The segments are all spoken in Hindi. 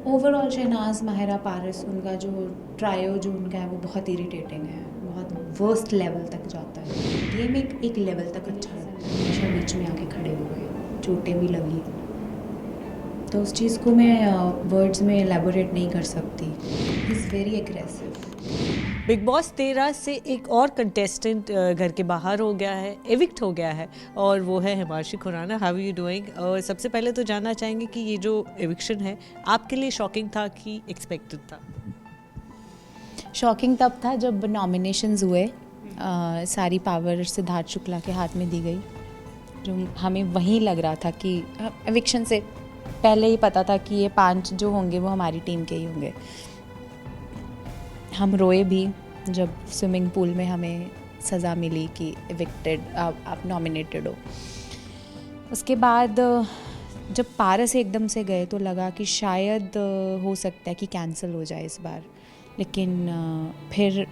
ओवरऑल शहनाज माहिरा पारस उनका जो ट्रायो जो उनका है वो बहुत इरिटेटिंग है, बहुत वर्स्ट लेवल तक जाता है। गेम एक लेवल तक अच्छा लगता है, हमेशा बीच में आके खड़े हुए, चोटें भी लगी, तो उस चीज़ को मैं वर्ड्स में एलेबोरेट नहीं कर सकती। He is very aggressive. Big boss 13 से एक और कंटेस्टेंट घर के बाहर हो गया है, एविक्ट हो गया है, और वो है Himanshi Khurana. How are you doing? और सबसे पहले तो जानना चाहेंगे कि ये जो एविक्शन है आपके लिए शॉकिंग था कि एक्सपेक्टेड था? शॉकिंग तब था जब नॉमिनेशंस हुए, सारी पावर सिद्धार्थ शुक्ला के हाथ में दी गई। जो हमें वहीं लग रहा था कि एविक्शन से पहले ही पता था कि ये 5 जो होंगे वो हमारी टीम के ही होंगे। हम रोए भी जब स्विमिंग पूल में हमें सज़ा मिली कि एविक्टेड, आप नॉमिनेटेड हो। उसके बाद जब पारस एकदम से गए तो लगा कि शायद हो सकता है कि कैंसिल हो जाए इस बार, लेकिन फिर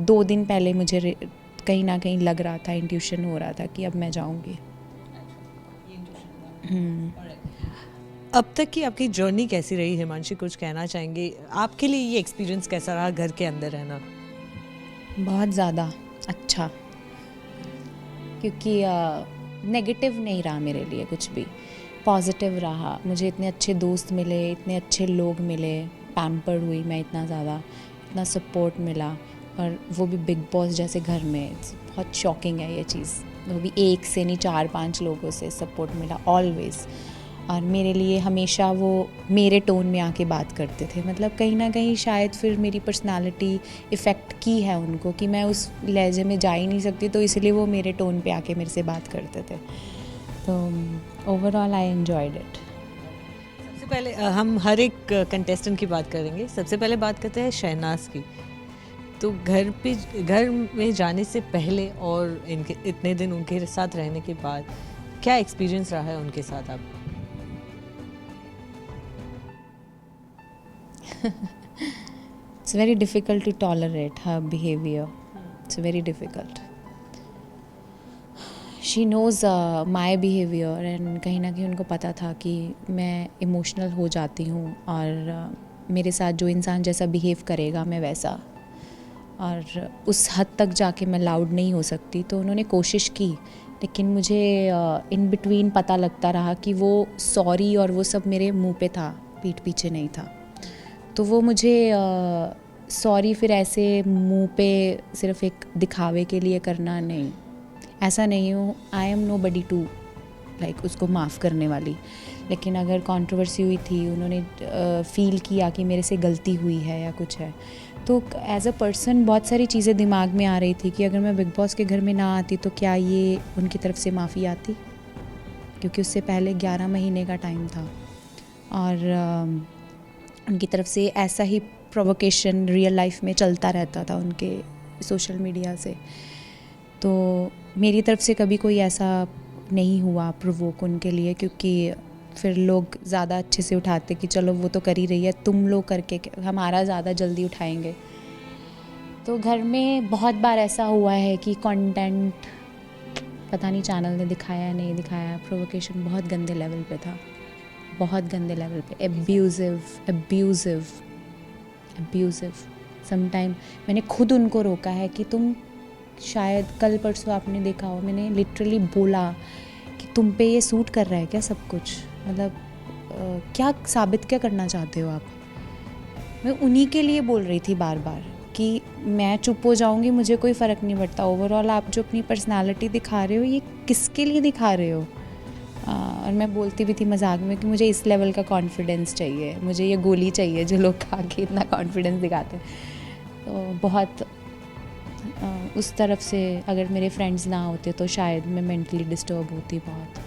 2 दिन पहले मुझे कहीं ना कहीं लग रहा था, इंट्यूशन हो रहा था कि अब मैं जाऊंगी। अब तक की आपकी जर्नी कैसी रही हिमांशी, कुछ कहना चाहेंगे? आपके लिए ये एक्सपीरियंस कैसा रहा घर के अंदर रहना? बहुत ज़्यादा अच्छा, क्योंकि नेगेटिव नहीं रहा मेरे लिए, कुछ भी पॉजिटिव रहा। मुझे इतने अच्छे दोस्त मिले, इतने अच्छे लोग मिले, पैम्पर्ड हुई मैं इतना ज़्यादा, इतना सपोर्ट मिला, और वो भी बिग बॉस जैसे घर में। बहुत शॉकिंग है ये चीज़, वो भी एक से नहीं 4-5 लोगों से सपोर्ट मिला ऑलवेज़। और मेरे लिए हमेशा वो मेरे टोन में आके बात करते थे, मतलब कहीं ना कहीं शायद फिर मेरी पर्सनालिटी इफ़ेक्ट की है उनको कि मैं उस लहजे में जा ही नहीं सकती, तो इसलिए वो मेरे टोन पे आके मेरे से बात करते थे। तो ओवरऑल आई एन्जॉयड इट। सबसे पहले हम हर एक कंटेस्टेंट की बात करेंगे। सबसे पहले बात करते हैं शहनाज की। तो घर में जाने से पहले और इनके इतने दिन उनके साथ रहने के बाद क्या एक्सपीरियंस रहा है उनके साथ आप? It's very difficult to tolerate her behavior. It's very difficult. She knows my behavior, and कहीं ना कहीं उनको पता था कि मैं इमोशनल हो जाती हूँ, और मेरे साथ जो इंसान जैसा बिहेव करेगा मैं वैसा, और उस हद तक जाके मैं लाउड नहीं हो सकती। तो उन्होंने कोशिश की, लेकिन मुझे इन बिटवीन पता लगता रहा कि वो सॉरी और वो सब मेरे मुंह पे था, पीठ पीछे नहीं था। तो वो मुझे सॉरी फिर ऐसे मुंह पे सिर्फ एक दिखावे के लिए करना नहीं, ऐसा नहीं हूँ। I am nobody to like उसको माफ़ करने वाली, लेकिन अगर कंट्रोवर्सी हुई थी, उन्होंने फील किया कि मेरे से गलती हुई है या कुछ है, तो एज अ पर्सन बहुत सारी चीज़ें दिमाग में आ रही थी कि अगर मैं बिग बॉस के घर में ना आती तो क्या ये उनकी तरफ से माफ़ी आती, क्योंकि उससे पहले 11 महीने का टाइम था, और उनकी तरफ से ऐसा ही प्रोवोकेशन रियल लाइफ में चलता रहता था उनके सोशल मीडिया से। तो मेरी तरफ से कभी कोई ऐसा नहीं हुआ प्रोवोक उनके लिए, क्योंकि फिर लोग ज़्यादा अच्छे से उठाते कि चलो वो तो कर ही रही है, तुम लोग करके हमारा ज़्यादा जल्दी उठाएंगे। तो घर में बहुत बार ऐसा हुआ है कि कंटेंट पता नहीं चैनल ने दिखाया नहीं दिखाया, प्रोवोकेशन बहुत गंदे लेवल पे था, बहुत गंदे लेवल पे, एब्यूज़िव एब्यूज़िव एब्यूज़िव। समटाइम मैंने खुद उनको रोका है कि तुम, शायद कल परसों आपने देखा हो, मैंने लिटरली बोला कि तुम पे ये सूट कर रहा है क्या सब कुछ, मतलब क्या साबित क्या करना चाहते हो आप। मैं उन्हीं के लिए बोल रही थी बार बार कि मैं चुप हो जाऊंगी, मुझे कोई फ़र्क नहीं पड़ता, ओवरऑल आप जो अपनी पर्सनालिटी दिखा रहे हो ये किसके लिए दिखा रहे हो। और मैं बोलती भी थी मजाक में कि मुझे इस लेवल का कॉन्फिडेंस चाहिए, मुझे ये गोली चाहिए जो लोग खा के इतना कॉन्फिडेंस दिखाते हैं। तो बहुत उस तरफ से अगर मेरे फ्रेंड्स ना होते तो शायद मैं मेंटली डिस्टर्ब होती बहुत।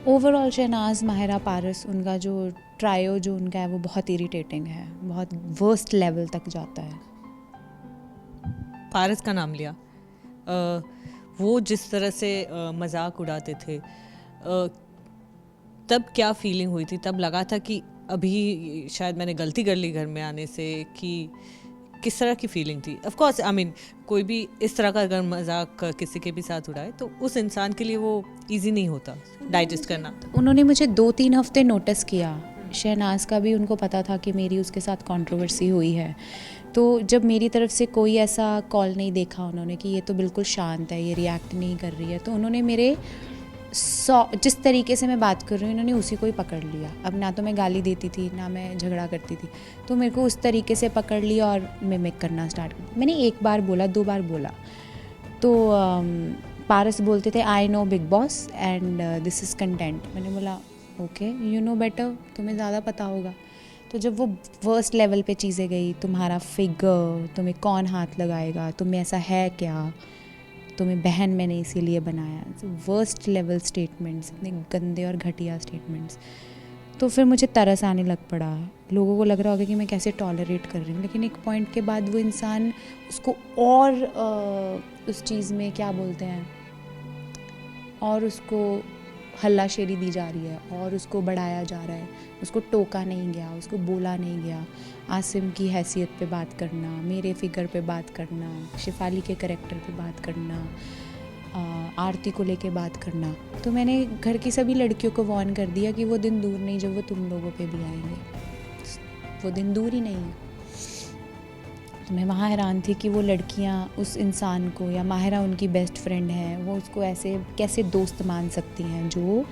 ओवरऑल शहनाज माहिरा पारस उनका जो ट्रायो जो उनका है वो बहुत इरिटेटिंग है, बहुत वर्स्ट लेवल तक जाता है। पारस का नाम लिया, वो जिस तरह से मजाक उड़ाते थे, तब क्या फीलिंग हुई थी? तब लगा था कि अभी शायद मैंने गलती कर ली घर में आने से, कि किस तरह की फीलिंग थी? ऑफ कोर्स आई मीन कोई भी इस तरह का अगर मजाक किसी के भी साथ उड़ाए तो उस इंसान के लिए वो इजी नहीं होता डाइजेस्ट करना। उन्होंने मुझे 2-3 हफ्ते नोटिस किया। शहनाज का भी उनको पता था कि मेरी उसके साथ कंट्रोवर्सी हुई है। तो जब मेरी तरफ से कोई ऐसा कॉल नहीं देखा उन्होंने कि ये तो बिल्कुल शांत है, ये रिएक्ट नहीं कर रही है, तो उन्होंने मेरे जिस तरीके से मैं बात कर रही हूँ उन्होंने उसी को ही पकड़ लिया। अब ना तो मैं गाली देती थी ना मैं झगड़ा करती थी, तो मेरे को उस तरीके से पकड़ लिया और मिमिक करना स्टार्ट कर दिया। मैंने 1 बार बोला, 2 बार बोला, तो पारस बोलते थे I know big boss and this is content. मैंने बोला ओके यू नो बेटर, तुम्हें ज़्यादा पता होगा। तो जब वो वर्स्ट लेवल पे चीज़ें गई, तुम्हारा फिगर, तुम्हें कौन हाथ लगाएगा, तुम्हें ऐसा है क्या, तुम्हें बहन मैंने इसीलिए बनाया, वर्स्ट लेवल स्टेटमेंट्स, इतने गंदे और घटिया स्टेटमेंट्स, तो फिर मुझे तरस आने लग पड़ा। लोगों को लग रहा होगा कि मैं कैसे टॉलरेट कर रही हूँ, लेकिन एक पॉइंट के बाद वो इंसान उसको और उस चीज़ में क्या बोलते हैं, और उसको हल्लाशेरी दी जा रही है और उसको बढ़ाया जा रहा है। उसको टोका नहीं गया, उसको बोला नहीं गया। आसिम की हैसियत पे बात करना, मेरे फिगर पे बात करना, शिफाली के करैक्टर पे बात करना, आरती को लेके बात करना। तो मैंने घर की सभी लड़कियों को वार्न कर दिया कि वो दिन दूर नहीं जब वो तुम लोगों पे भी आएंगे। वो दिन दूर ही नहीं है। तो मैं वहाँ हैरान थी कि वो लड़कियाँ उस इंसान को, या माहिरा उनकी बेस्ट फ्रेंड है, वो उसको ऐसे कैसे दोस्त मान सकती हैं जो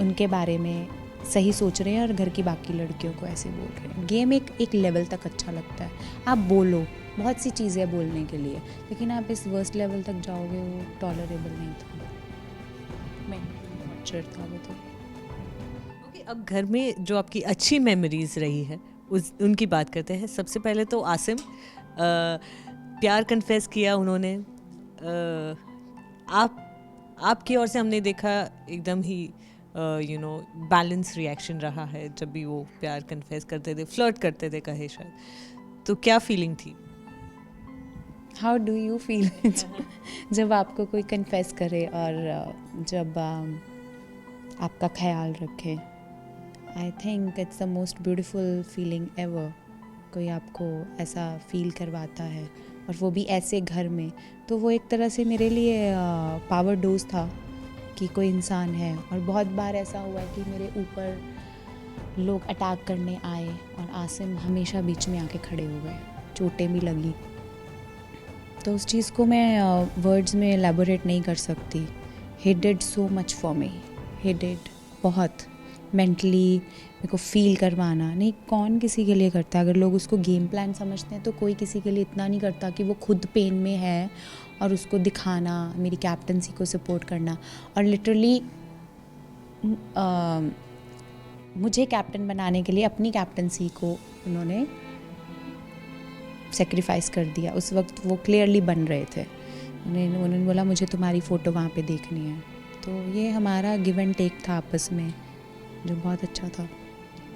उनके बारे में सही सोच रहे हैं और घर की बाकी लड़कियों को ऐसे बोल रहे हैं। गेम एक लेवल तक अच्छा लगता है, आप बोलो, बहुत सी चीज़ें बोलने के लिए, लेकिन आप इस वर्स्ट लेवल तक जाओगे वो टॉलरेबल नहीं था। मैं चिढ़ था वो तो। ओके, अब घर में जो आपकी अच्छी मेमोरीज रही है उनकी बात करते हैं। सबसे पहले तो आसिम, प्यार कन्फेस किया उन्होंने। आपकी ओर से हमने देखा एकदम ही यू नो बैलेंस रिएक्शन रहा है जब भी वो प्यार कन्फेस करते थे, फ्लर्ट करते थे कहे शायद। तो क्या फीलिंग थी? हाउ डू यू फील जब आपको कोई कन्फेस करे और जब आपका ख्याल रखे? I think it's the most beautiful feeling ever. कोई आपको ऐसा फील करवाता है और वो भी ऐसे घर में, तो वो एक तरह से मेरे लिए पावर डोज था कि कोई इंसान है। और बहुत बार ऐसा हुआ है कि मेरे ऊपर लोग अटैक करने आए और आसिम हमेशा बीच में आके खड़े हो गए, चोटें भी लगी। तो उस चीज़ को मैं वर्ड्स में एलैबोरेट नहीं कर सकती। He did so much for me, he did बहुत मेंटली मेरे को फील करवाना। नहीं, कौन किसी के लिए करता है? अगर लोग उसको गेम प्लान समझते हैं तो कोई किसी के लिए इतना नहीं करता कि वो खुद पेन में है और उसको दिखाना, मेरी कैप्टनसी को सपोर्ट करना। और लिटरली मुझे कैप्टन बनाने के लिए अपनी कैप्टनसी को उन्होंने सेक्रीफाइस कर दिया। उस वक्त वो क्लियरली बन रहे थे। उन्होंने बोला मुझे तुम्हारी फ़ोटो वहाँ पे देखनी है। तो ये हमारा गिव एंड टेक था आपस में, जो बहुत अच्छा था।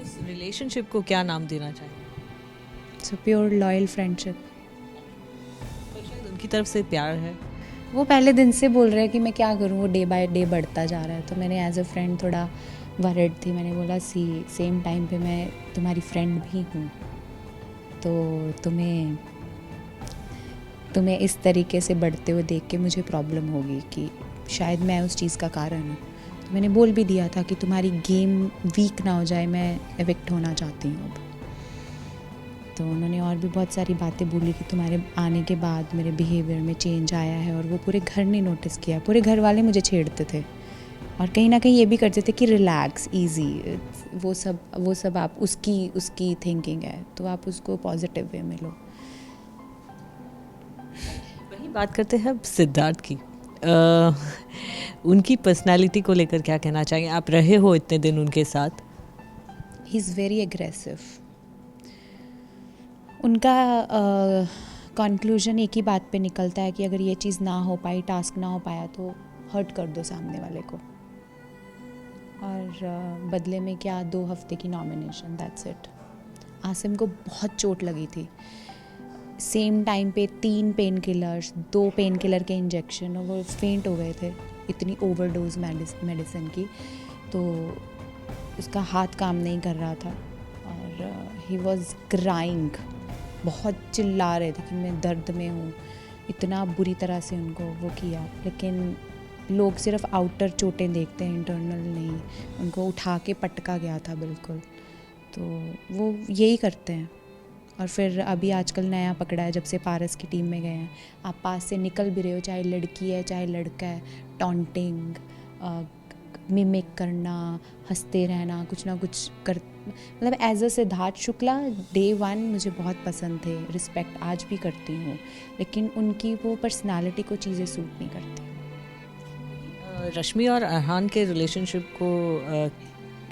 इस रिलेशनशिप को क्या नाम देना चाहिए? So pure loyal friendship. शायद उनकी तरफ से प्यार है। वो पहले दिन से बोल रहे हैं कि मैं क्या करूँ, वो डे बाय डे बढ़ता जा रहा है। तो मैंने एज अ फ्रेंड थोड़ा वरिड थी। मैंने बोला सेम टाइम पे मैं तुम्हारी फ्रेंड भी हूँ, तो तुम्हें इस तरीके से बढ़ते हुए देख के मुझे प्रॉब्लम होगी कि शायद मैं उस चीज़ का कारण हूँ। तो मैंने बोल भी दिया था कि तुम्हारी गेम वीक ना हो जाए, मैं एविक्ट होना चाहती हूँ अब। तो उन्होंने और भी बहुत सारी बातें बोली कि तुम्हारे आने के बाद मेरे बिहेवियर में चेंज आया है, और वो पूरे घर ने नोटिस किया। पूरे घर वाले मुझे छेड़ते थे और कहीं ना कहीं ये भी करते थे कि रिलैक्स, इजी, वो सब आप उसकी थिंकिंग है, तो आप उसको पॉजिटिव वे में लो। वही बात करते हैं अब सिद्धार्थ की। उनकी पर्सनालिटी को लेकर क्या कहना चाहिए? आप रहे हो इतने दिन उनके साथ। He is very aggressive. उनका कंक्लूजन एक ही बात पे निकलता है कि अगर ये चीज़ ना हो पाई, टास्क ना हो पाया, तो हर्ट कर दो सामने वाले को, और बदले में क्या, 2 हफ्ते की नॉमिनेशन, दैट्स इट। आसिम को बहुत चोट लगी थी। सेम टाइम पे 3 पेन किलर्स, 2 पेन किलर के इंजेक्शन, और वो फेंट हो गए थे इतनी ओवरडोज मेडिसिन की। तो उसका हाथ काम नहीं कर रहा था और ही वॉज क्राइंग। बहुत चिल्ला रहे थे कि मैं दर्द में हूँ, इतना बुरी तरह से उनको वो किया। लेकिन लोग सिर्फ आउटर चोटें देखते हैं, इंटरनल नहीं। उनको उठा के पटका गया था बिल्कुल। तो वो यही करते हैं। और फिर अभी आजकल नया पकड़ा है, जब से पारस की टीम में गए हैं, आप पास से निकल भी रहे हो, चाहे लड़की है चाहे लड़का है, टॉन्टिंग, मिमिक करना, हंसते रहना, कुछ ना कुछ कर, मतलब as a Siddharth Shukla day 1 मुझे बहुत पसंद थे, रिस्पेक्ट आज भी करती हूँ, लेकिन उनकी वो पर्सनालिटी को चीज़ें सूट नहीं करती। रश्मि और अरहान के रिलेशनशिप को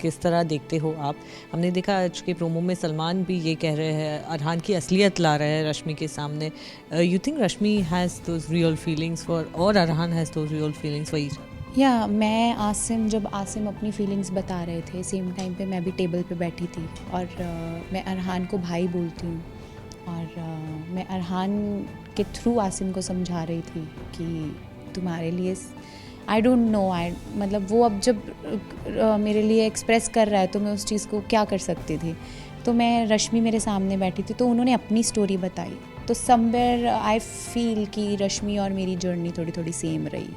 किस तरह देखते हो आप? हमने देखा आज के प्रोमो में सलमान भी ये कह रहे हैं, अरहान की असलियत ला रहे हैं रश्मि के सामने। You think Rashmi has those real feelings for, और Arhaan has those real feelings for each? या मैं जब आसिम अपनी फीलिंग्स बता रहे थे, सेम टाइम पे मैं भी टेबल पे बैठी थी, और मैं अरहान को भाई बोलती हूँ, और मैं अरहान के थ्रू आसिम को समझा रही थी कि तुम्हारे लिए आई डोंट नो, मतलब वो अब जब मेरे लिए एक्सप्रेस कर रहा है तो मैं उस चीज़ को क्या कर सकती थी। तो मैं, रश्मि मेरे सामने बैठी थी तो उन्होंने अपनी स्टोरी बताई, तो समवेयर आई फील कि रश्मि और मेरी जर्नी थोड़ी थोड़ी सेम रही।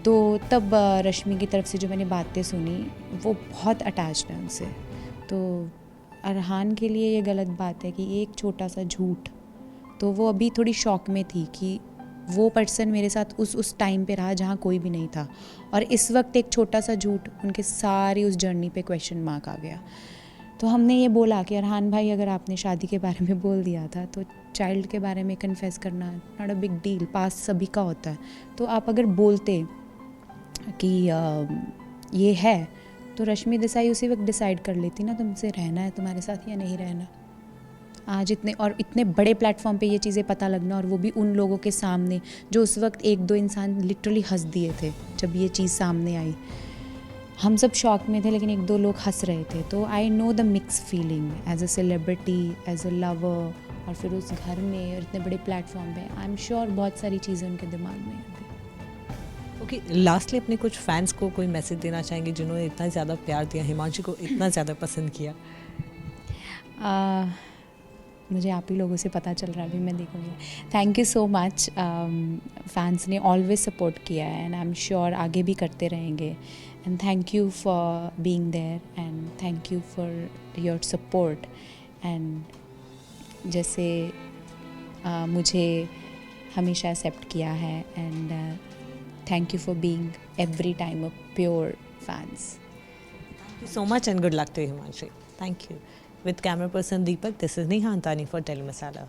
तो तब रश्मि की तरफ से जो मैंने बातें सुनी, वो बहुत अटैच्ड है उनसे। तो अरहान के लिए ये गलत बात है कि एक छोटा सा झूठ, तो वो अभी थोड़ी शॉक में थी कि वो पर्सन मेरे साथ उस टाइम पे रहा जहाँ कोई भी नहीं था, और इस वक्त एक छोटा सा झूठ उनके सारी उस जर्नी पे क्वेश्चन मार्क आ गया। तो हमने ये बोला कि अरहान भाई, अगर आपने शादी के बारे में बोल दिया था तो चाइल्ड के बारे में कन्फेस करना नॉट अ बिग डील, पास सभी का होता है। तो आप अगर बोलते कि ये है, तो रश्मि देसाई उसी वक्त डिसाइड कर लेती ना तुमसे रहना है तुम्हारे साथ या नहीं रहना। आज इतने बड़े प्लेटफॉर्म पे ये चीज़ें पता लगना, और वो भी उन लोगों के सामने जो उस वक्त एक दो इंसान लिटरली हंस दिए थे जब ये चीज़ सामने आई। हम सब शॉक में थे, लेकिन एक दो लोग हंस रहे थे। तो I know the mix feeling as a celebrity, as a lover, और फिर उस घर में और इतने बड़े प्लेटफॉर्म पे आई एम श्योर बहुत सारी चीज़ें उनके दिमाग में अभी। ओके, लास्टली अपने कुछ फैंस को कोई मैसेज देना चाहेंगे जिन्होंने इतना ज़्यादा प्यार दिया, हिमांशु को इतना ज़्यादा पसंद किया? मुझे आप ही लोगों से पता चल रहा है, अभी मैं देखूँगी। Thank you so much. Fans ने ऑलवेज सपोर्ट किया है, एंड आई एम श्योर आगे भी करते रहेंगे। And thank you for being there, and thank you for your support. And जैसे मुझे हमेशा एक्सेप्ट किया है, and thank you for being every time a pure fans. Thank you so much and good luck to you, Himanshi. Thank you. With camera person Deepak, this is Neha Antani for Telemasala.